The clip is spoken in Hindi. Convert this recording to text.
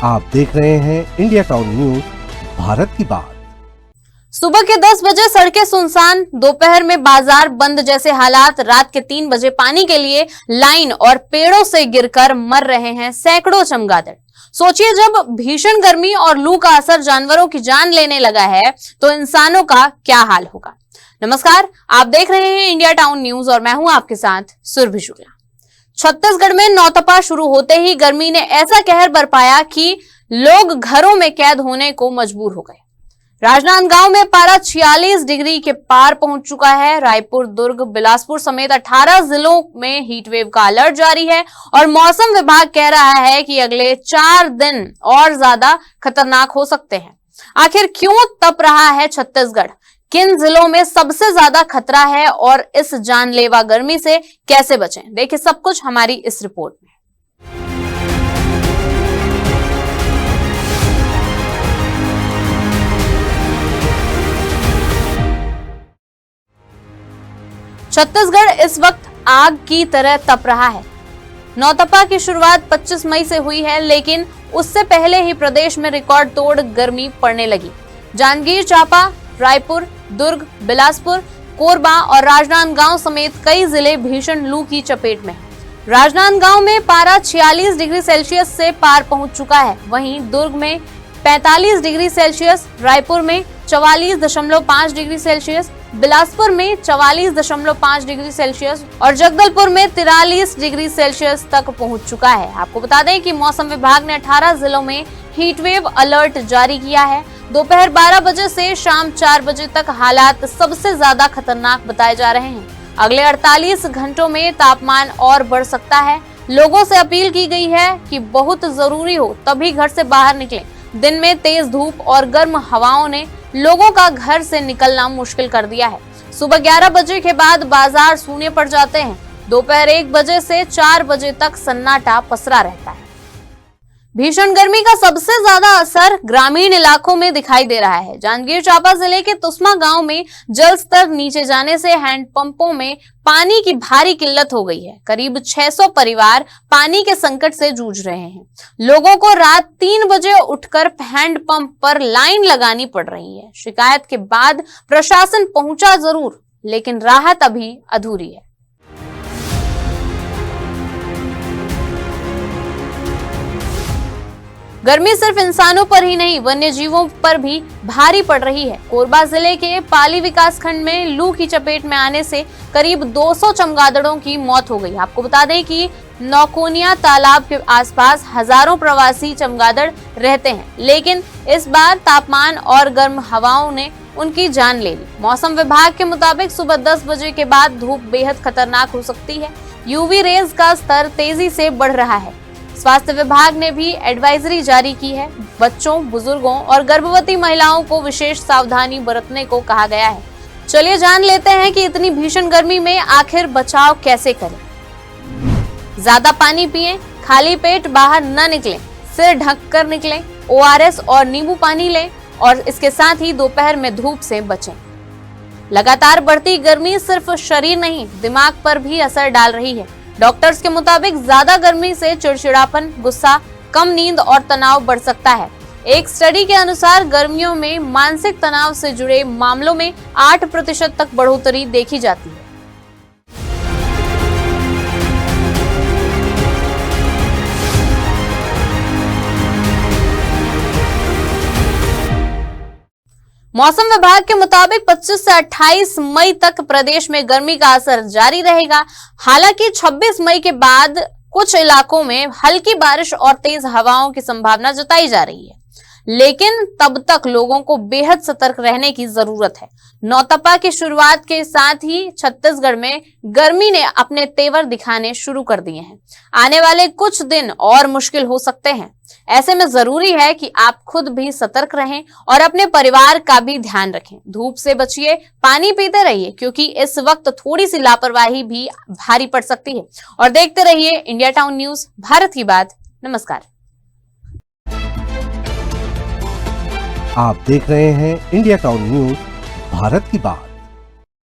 आप देख रहे हैं इंडिया टाउन न्यूज, भारत की बात। सुबह के 10 बजे सड़कें सुनसान, दोपहर में बाजार बंद जैसे हालात, रात के 3 बजे पानी के लिए लाइन और पेड़ों से गिरकर मर रहे हैं सैकड़ों चमगादड़। सोचिए, जब भीषण गर्मी और लू का असर जानवरों की जान लेने लगा है तो इंसानों का क्या हाल होगा। नमस्कार, आप देख रहे हैं इंडिया टाउन न्यूज और मैं हूं आपके साथ सुरभि शुक्ला। छत्तीसगढ़ में नौतपा शुरू होते ही गर्मी ने ऐसा कहर बरपाया कि लोग घरों में कैद होने को मजबूर हो गए। राजनांदगांव में पारा 46 डिग्री के पार पहुंच चुका है। रायपुर, दुर्ग, बिलासपुर समेत 18 जिलों में हीटवेव का अलर्ट जारी है और मौसम विभाग कह रहा है कि अगले 4 दिन और ज्यादा खतरनाक हो सकते हैं। आखिर क्यों तप रहा है छत्तीसगढ़? किन जिलों में सबसे ज्यादा खतरा है और इस जानलेवा गर्मी से कैसे बचें? देखिए सब कुछ हमारी इस रिपोर्ट में। छत्तीसगढ़ इस वक्त आग की तरह तप रहा है। नौतपा की शुरुआत 25 मई से हुई है, लेकिन उससे पहले ही प्रदेश में रिकॉर्ड तोड़ गर्मी पड़ने लगी। जांजगीर चांपा, रायपुर, दुर्ग, बिलासपुर, कोरबा और राजनांदगांव समेत कई जिले भीषण लू की चपेट में हैं। राजनांदगांव में पारा 46 डिग्री सेल्सियस से पार पहुंच चुका है। वहीं दुर्ग में 45 डिग्री सेल्सियस, रायपुर में 44.5 डिग्री सेल्सियस, बिलासपुर में 44.5 डिग्री सेल्सियस और जगदलपुर में 43 डिग्री सेल्सियस तक पहुंच चुका है। आपको बता दें कि मौसम विभाग ने 18 जिलों में हीटवेव अलर्ट जारी किया है। दोपहर 12 बजे से शाम 4 बजे तक हालात सबसे ज्यादा खतरनाक बताए जा रहे हैं। अगले 48 घंटों में तापमान और बढ़ सकता है। लोगों से अपील की गई है कि बहुत जरूरी हो तभी घर से बाहर निकलें। दिन में तेज धूप और गर्म हवाओं ने लोगों का घर से निकलना मुश्किल कर दिया है। सुबह 11 बजे के बाद बाजार सूने पड़ जाते हैं। दोपहर 1 बजे से 4 बजे तक सन्नाटा पसरा रहता है। भीषण गर्मी का सबसे ज्यादा असर ग्रामीण इलाकों में दिखाई दे रहा है। जांजगीर चांपा जिले के तुस्मा गांव में जल स्तर नीचे जाने से हैंडपंपों में पानी की भारी किल्लत हो गई है। करीब 600 परिवार पानी के संकट से जूझ रहे हैं। लोगों को रात 3 बजे उठकर हैंडपंप पर लाइन लगानी पड़ रही है। शिकायत के बाद प्रशासन पहुंचा जरूर, लेकिन राहत अभी अधूरी है। गर्मी सिर्फ इंसानों पर ही नहीं, वन्य जीवों पर भी भारी पड़ रही है। कोरबा जिले के पाली विकासखंड में लू की चपेट में आने से करीब 200 चमगादड़ों की मौत हो गई। आपको बता दें कि नौकोनिया तालाब के आसपास हजारों प्रवासी चमगादड़ रहते हैं, लेकिन इस बार तापमान और गर्म हवाओं ने उनकी जान ले ली। मौसम विभाग के मुताबिक सुबह 10 बजे के बाद धूप बेहद खतरनाक हो सकती है। यूवी रेज का स्तर तेजी से बढ़ रहा है। स्वास्थ्य विभाग ने भी एडवाइजरी जारी की है। बच्चों, बुजुर्गों और गर्भवती महिलाओं को विशेष सावधानी बरतने को कहा गया है। चलिए जान लेते हैं कि इतनी भीषण गर्मी में आखिर बचाव कैसे करें। ज्यादा पानी पिएं, खाली पेट बाहर न निकलें, सिर ढक कर निकलें, ORS और नींबू पानी लें और इसके साथ ही दोपहर में धूप से बचें। लगातार बढ़ती गर्मी सिर्फ शरीर नहीं, दिमाग पर भी असर डाल रही है। डॉक्टर्स के मुताबिक ज्यादा गर्मी से चिड़चिड़ापन, गुस्सा, कम नींद और तनाव बढ़ सकता है। एक स्टडी के अनुसार गर्मियों में मानसिक तनाव से जुड़े मामलों में 8% तक बढ़ोतरी देखी जाती है। मौसम विभाग के मुताबिक 25 से 28 मई तक प्रदेश में गर्मी का असर जारी रहेगा। हालांकि 26 मई के बाद कुछ इलाकों में हल्की बारिश और तेज हवाओं की संभावना जताई जा रही है, लेकिन तब तक लोगों को बेहद सतर्क रहने की जरूरत है। नौतपा की शुरुआत के साथ ही छत्तीसगढ़ में गर्मी ने अपने तेवर दिखाने शुरू कर दिए हैं। आने वाले कुछ दिन और मुश्किल हो सकते हैं। ऐसे में जरूरी है कि आप खुद भी सतर्क रहें और अपने परिवार का भी ध्यान रखें। धूप से बचिए, पानी पीते रहिए, क्योंकि इस वक्त थोड़ी सी लापरवाही भी भारी पड़ सकती है। और देखते रहिए इंडिया टाउन न्यूज, भारत की बात। नमस्कार। आप देख रहे हैं इंडिया टाउन न्यूज, भारत की बात।